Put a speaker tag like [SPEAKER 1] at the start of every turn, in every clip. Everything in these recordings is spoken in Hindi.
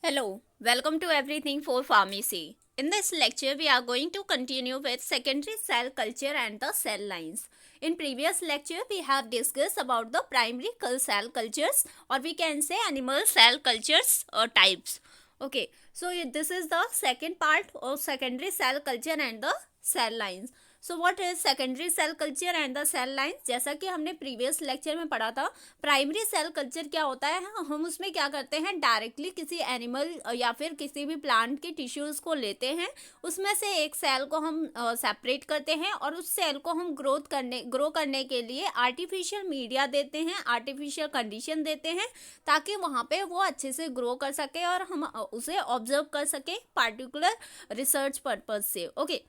[SPEAKER 1] Hello, welcome to Everything for Pharmacy. In this lecture, we are going to continue with secondary cell culture and the cell lines. In previous lecture, we have discussed about the primary cell cultures, or we can say animal cell cultures types. Okay, so this is the second part of secondary cell culture and the cell lines. So what is secondary cell culture and the cell lines. जैसा कि हमने प्रीवियस लेक्चर में पढ़ा था, प्राइमरी सेल कल्चर क्या होता है, हम उसमें क्या करते हैं, डायरेक्टली किसी एनिमल या फिर किसी भी प्लांट के टिश्यूज को लेते हैं, उसमें से एक सेल को हम सेपरेट करते हैं और उस सेल को हम ग्रो करने के लिए आर्टिफिशियल मीडिया देते हैं, आर्टिफिशियल कंडीशन देते हैं, ताकि वहाँ पे वो अच्छे से ग्रो कर सके और हम उसे ऑब्जर्व कर सके पार्टिकुलर रिसर्च पर्पज से। ओके,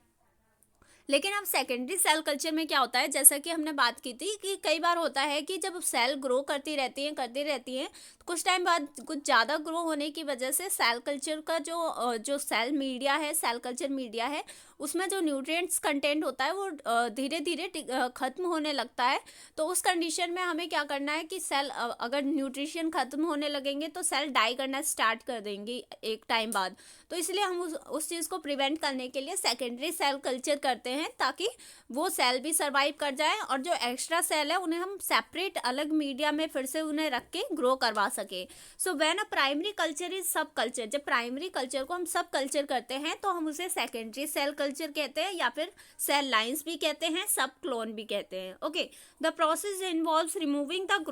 [SPEAKER 1] लेकिन अब सेकेंडरी सेल कल्चर में क्या होता है, जैसा कि हमने बात की थी कि कई बार होता है कि जब सेल ग्रो करती रहती हैं तो कुछ टाइम बाद कुछ ज़्यादा ग्रो होने की वजह से सेल कल्चर का जो सेल मीडिया है, सेल कल्चर मीडिया है, उसमें जो न्यूट्रिएंट्स कंटेंट होता है वो धीरे धीरे ख़त्म होने लगता है। तो उस कंडीशन में हमें क्या करना है कि सेल अगर न्यूट्रिशन ख़त्म होने लगेंगे तो सेल डाई करना स्टार्ट कर देंगे एक टाइम बाद। तो इसलिए हम उस चीज़ को प्रिवेंट करने के लिए सेकेंडरी सेल कल्चर करते हैं, ताकि वो सेल भी सर्वाइव कर जाए और जो एक्स्ट्रा सेल है उन्हें हम सेपरेट अलग मीडिया में फिर से उन्हें रख के ग्रो करवा सके। So when a primary culture is सब कल्चर, जब प्राइमरी कल्चर को हम सब कल्चर करते हैं तो हम उसे सेकेंडरी सेल कल्चर कहते हैं, या फिर सेल लाइन्स भी कहते हैं, सब क्लोन भी कहते हैं। Okay, the process involves removing the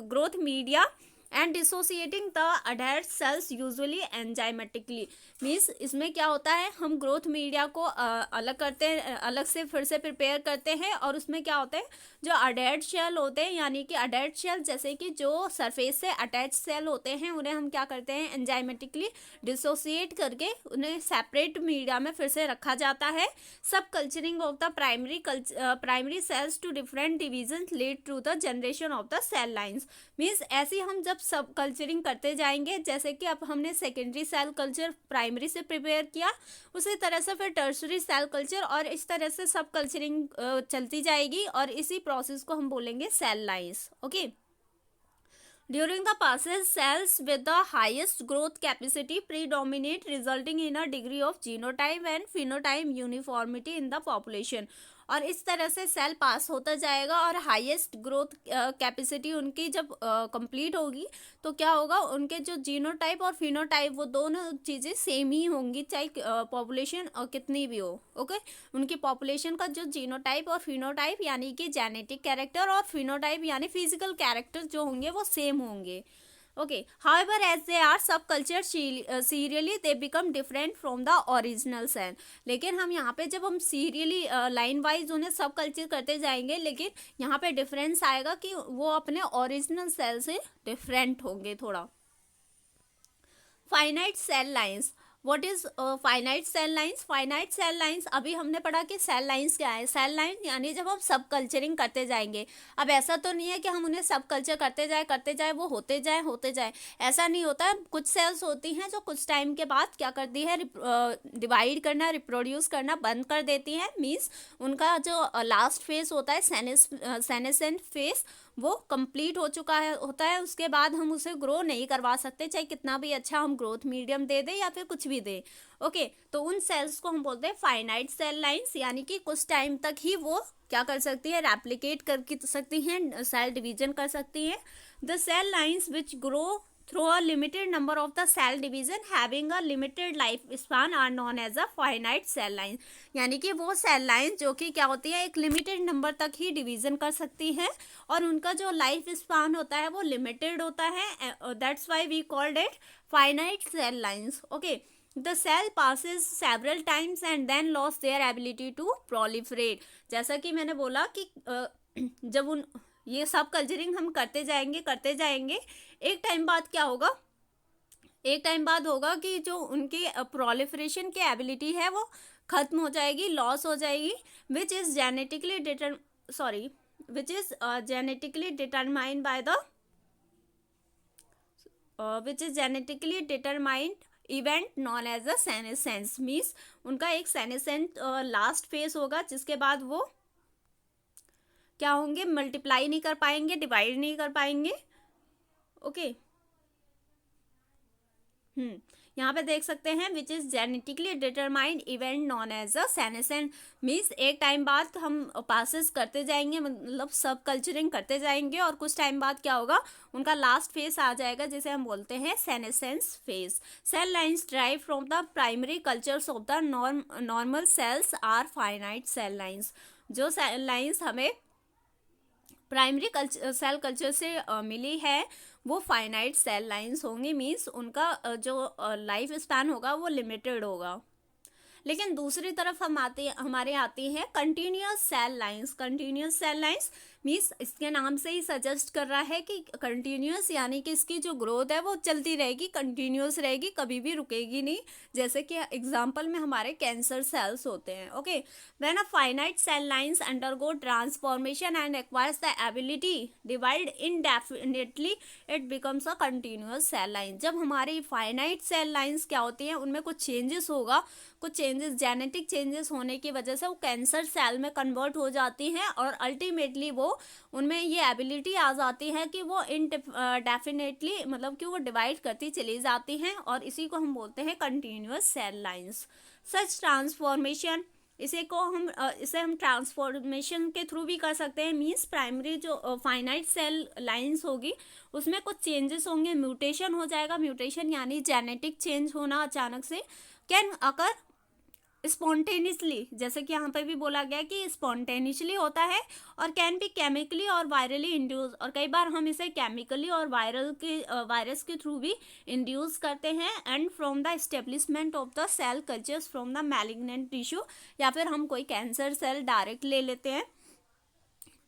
[SPEAKER 1] growth media and dissociating the adult cells usually enzymatically. Means इसमें क्या होता है, हम ग्रोथ मीडिया को अलग करते हैं, अलग से फिर से प्रिपेयर करते हैं, और उसमें क्या होता है, जो अडैल्ट सेल होते हैं, यानी कि अडैल्ट सेल जैसे कि जो सरफेस से अटैच सेल होते हैं, उन्हें हम क्या करते हैं, एंजाइमेटिकली डिसोसिएट करके उन्हें सेपरेट मीडिया में फिर से रखा जाता है। सब culturing of the primary cells to different division lead to the generation of the cell lines. Means ऐसी हम जब सब कल्चरिंग करते जाएंगे, जैसे कि अब हमने सेकेंडरी सेल कल्चर प्राइमरी से प्रिपेयर किया, उसी तरह से फिर टर्शरी सेल कल्चर, और इस तरह से सब कल्चरिंग चलती जाएगी, और इसी प्रोसेस को हम बोलेंगे cell lines. Okay, during the passage, cells with the highest growth capacity predominate, resulting in a degree of genotype and phenotype uniformity in the population। और इस तरह से सेल पास होता जाएगा और हाईएस्ट ग्रोथ कैपेसिटी उनकी जब कंप्लीट होगी तो क्या होगा, उनके जो जीनोटाइप और फिनोटाइप वो दोनों चीज़ें सेम ही होंगी, चाहे पॉपुलेशन कितनी भी हो। ओके, उनकी पॉपुलेशन का जो जीनोटाइप और फिनोटाइप यानी कि जेनेटिक कैरेक्टर और फिनोटाइप यानी फिजिकल कैरेक्टर जो होंगे वो सेम होंगे। Okay, however as they are subculture serially they become different from the original cell। लेकिन हम यहाँ पे जब हम सीरियली लाइन वाइज उन्हें सब कल्चर करते जाएंगे, लेकिन यहाँ पे डिफरेंस आएगा कि वो अपने ओरिजिनल सेल से डिफरेंट होंगे थोड़ा। Finite cell lines, what is finite cell lines. Finite cell lines अभी हमने पढ़ा कि सेल लाइन्स क्या है। सेल लाइन यानी जब हम सब कल्चरिंग करते जाएंगे, अब ऐसा तो नहीं है कि हम उन्हें सब कल्चर करते जाए वो होते जाए, ऐसा नहीं होता है। कुछ सेल्स होती हैं जो कुछ टाइम के बाद क्या करती है, डिवाइड करना, रिप्रोड्यूस करना बंद कर देती हैं। मीन्स उनका जो लास्ट फेज होता है, सेनेसेंट फेज, वो कंप्लीट हो चुका है होता है, उसके बाद हम उसे ग्रो नहीं करवा सकते, चाहे कितना भी अच्छा हम ग्रोथ मीडियम दे दें या फिर कुछ भी दें। ओके, तो उन सेल्स को हम बोलते हैं फाइनाइट सेल लाइन्स, यानी कि कुछ टाइम तक ही वो क्या कर सकती है, रेप्लिकेट कर सकती हैं, सेल डिवीजन कर सकती हैं। The cell lines which grow through a limited number of the cell division having a limited life span are known as a finite cell line। यानी कि वो सेल लाइन जो कि क्या होती है, एक लिमिटेड नंबर तक ही डिवीजन कर सकती है और उनका जो लाइफ स्पान होता है वो लिमिटेड होता है। That's why we called it finite cell lines. Okay, the cell passes several times and then loss their ability to proliferate. जैसा कि मैंने बोला कि जब ये सब कल्चरिंग हम करते जाएंगे, एक टाइम बाद क्या होगा, एक टाइम बाद होगा कि जो उनकी प्रोलिफरेशन की एबिलिटी है वो खत्म हो जाएगी, लॉस हो जाएगी, which is genetically determined by the event known as a senescence. Means उनका एक सेनेसेंट लास्ट फेज होगा, जिसके बाद वो क्या होंगे, मल्टीप्लाई नहीं कर पाएंगे, डिवाइड नहीं कर पाएंगे। ओके, यहाँ पे देख सकते हैं which is genetically determined event known as a senescent, means एक टाइम बाद हम पासिस करते जाएंगे, मतलब सब कल्चरिंग करते जाएंगे और कुछ टाइम बाद क्या होगा, उनका लास्ट फेज आ जाएगा जिसे हम बोलते हैं senescence phase. Cell lines derived from the primary cultures of the normal cells are finite cell lines. जो सेल लाइन्स हमें प्राइमरी सेल कल्चर से मिली है वो फाइनाइट सेल लाइंस होंगी, मीन्स उनका जो लाइफ स्पैन होगा वो लिमिटेड होगा। लेकिन दूसरी तरफ हमारे आती है continuous cell lines. Continuous cell lines means इसके नाम से ही सजेस्ट कर रहा है कि कंटिन्यूअस, यानी कि इसकी जो ग्रोथ है वो चलती रहेगी, कंटिन्यूअस रहेगी, कभी भी रुकेगी नहीं। जैसे कि एग्जांपल में हमारे कैंसर सेल्स होते हैं। Okay, when a finite cell lines undergo transformation and acquires the ability divide indefinitely, it becomes a continuous cell line. जब हमारी फाइनाइट सेल लाइंस क्या होती हैं, उनमें कुछ चेंजेस होगा, कुछ चेंजेस जेनेटिक चेंजेस होने की वजह से वो कैंसर सेल में कन्वर्ट हो जाती हैं और अल्टीमेटली वो उनमें ये एबिलिटी आ जाती है कि वो डेफिनेटली मतलब कि वो डिवाइड करती चली जाती हैं और इसी को हम बोलते हैं कंटिन्यूअस सेल लाइंस। सच ट्रांसफॉर्मेशन, इसे हम ट्रांसफॉर्मेशन के थ्रू भी कर सकते हैं, मींस प्राइमरी जो फाइनाइट सेल लाइंस होगी उसमें कुछ चेंजेस होंगे, म्यूटेशन हो जाएगा। म्यूटेशन यानी जेनेटिक चेंज होना अचानक से, कैन अकर स्पॉन्टेनियसली, जैसे कि यहाँ पे भी बोला गया कि स्पॉन्टेनियसली होता है, और कैन बी केमिकली और वायरली इंड्यूस, और कई बार हम इसे केमिकली और वायरस के थ्रू भी इंड्यूस करते हैं। And from the establishment of the cell cultures from the malignant tissue, या फिर हम कोई कैंसर सेल डायरेक्ट ले लेते हैं।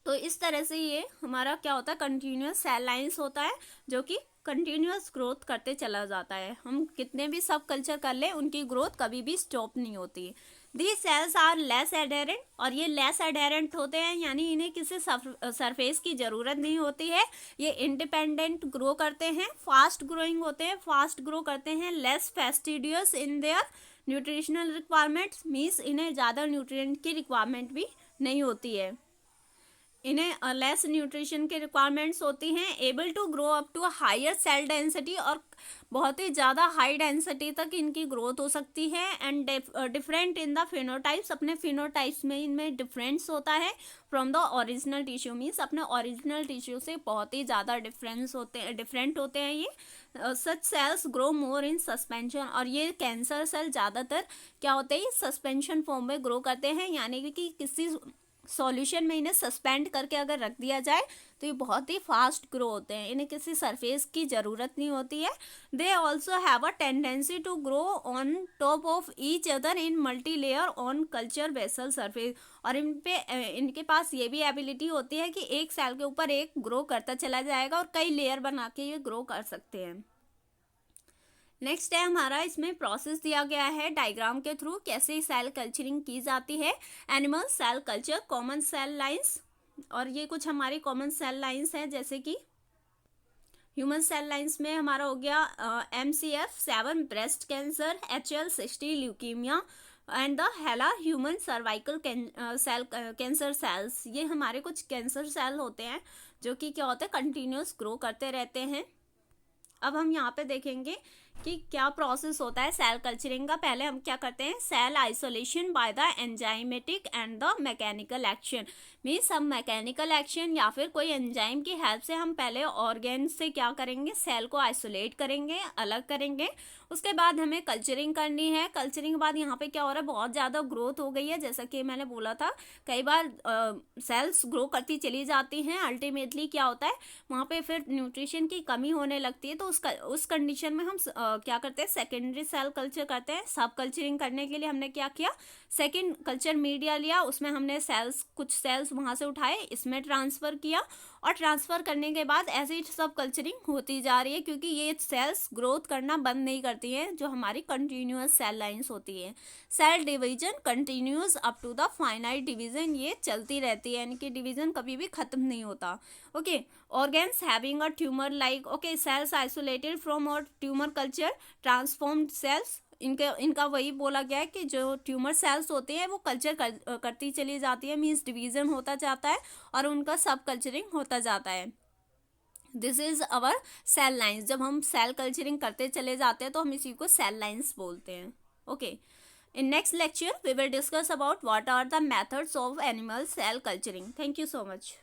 [SPEAKER 1] तो इस तरह से ये हमारा क्या होता है, कंटिन्यूअस सेल लाइंस होता है जो कि कंटिन्यूअस ग्रोथ करते चला जाता है। हम कितने भी सब कल्चर कर लें उनकी ग्रोथ कभी भी स्टॉप नहीं होती। These cells are less adherent, और ये लेस एडेरेंट होते हैं यानी इन्हें किसी सरफेस की ज़रूरत नहीं होती है, ये इंडिपेंडेंट ग्रो करते हैं, फास्ट ग्रोइंग होते हैं, फास्ट ग्रो करते हैं, less fastidious in their nutritional requirements, means इन्हें ज़्यादा न्यूट्रिएंट की रिक्वायरमेंट भी नहीं होती है, इन्हें लेस न्यूट्रिशन के रिक्वायरमेंट्स होती हैं, able to grow up to higher cell density, और बहुत ही ज़्यादा हाई डेंसिटी तक इनकी ग्रोथ हो सकती है। And different in the phenotypes, अपने फिनोटाइप्स में इनमें डिफरेंस होता है from the original tissue, means अपने ओरिजिनल टिश्यू से बहुत ही ज़्यादा डिफरेंट होते हैं ये। Such cells grow more in suspension, और ये कैंसर सेल ज़्यादातर क्या होते हैं, सस्पेंशन फॉर्म में ग्रो करते हैं, यानी कि किसी सॉल्यूशन में इन्हें सस्पेंड करके अगर रख दिया जाए तो ये बहुत ही फास्ट ग्रो होते हैं, इन्हें किसी सरफेस की ज़रूरत नहीं होती है। They also have a tendency to grow on top of each other in multi layer on culture vessel surface, और इनके पास ये भी एबिलिटी होती है कि एक सेल के ऊपर एक ग्रो करता चला जाएगा और कई लेयर बना के ये ग्रो कर सकते हैं। नेक्स्ट है हमारा, इसमें प्रोसेस दिया गया है डायग्राम के थ्रू कैसे सेल कल्चरिंग की जाती है। Animal cell culture, common cell lines, और ये कुछ हमारी कॉमन सेल लाइंस हैं, जैसे कि ह्यूमन सेल लाइंस में हमारा हो गया MCF7 breast cancer, HL60 leukaemia, and the HeLa human cervical cancer cells. ये हमारे कुछ कैंसर सेल होते हैं जो कि क्या होते हैं, कंटिन्यूस ग्रो करते रहते हैं। अब हम यहाँ पे देखेंगे कि क्या प्रोसेस होता है सेल कल्चरिंग का। पहले हम क्या करते हैं, cell isolation by the enzymatic and the mechanical action, means हम मैकेनिकल एक्शन या फिर कोई एंजाइम की हेल्प से हम पहले ऑर्गेन से क्या करेंगे, सेल को आइसोलेट करेंगे, अलग करेंगे। उसके बाद हमें कल्चरिंग करनी है। कल्चरिंग के बाद यहाँ पे क्या हो रहा है, बहुत ज़्यादा ग्रोथ हो गई है, जैसा कि मैंने बोला था कई बार सेल्स ग्रो करती चली जाती हैं, अल्टीमेटली क्या होता है वहाँ पे फिर न्यूट्रिशन की कमी होने लगती है। तो उस कंडीशन में हम क्या करते हैं, सेकेंडरी सेल कल्चर करते हैं। सब कल्चरिंग करने के लिए हमने क्या किया, सेकेंड कल्चर मीडिया लिया, उसमें हमने कुछ सेल्स वहाँ से उठाए, इसमें ट्रांसफ़र किया, और ट्रांसफ़र करने के बाद ऐसे ही सब कल्चरिंग होती जा रही है, क्योंकि ये सेल्स ग्रोथ करना बंद नहीं करती हैं, जो हमारी कंटिन्यूअस सेल लाइंस होती है। Cell division continuous up to the finite division, ये चलती रहती है, यानी कि डिवीजन कभी भी खत्म नहीं होता। Okay, organs having a tumour like, okay, cells isolated from और ट्यूमर कल्चर ट्रांसफॉर्म्ड सेल्स, इनका वही बोला गया है कि जो ट्यूमर सेल्स होते हैं वो कल्चर करती चली जाती है, मीन्स डिवीज़न होता जाता है और उनका सब कल्चरिंग होता जाता है। This is our cell lines. जब हम सेल कल्चरिंग करते चले जाते हैं तो हम इसी को सेल लाइन्स बोलते हैं. Okay, in next lecture we will discuss about what are the methods of animal cell culturing. Thank you so much.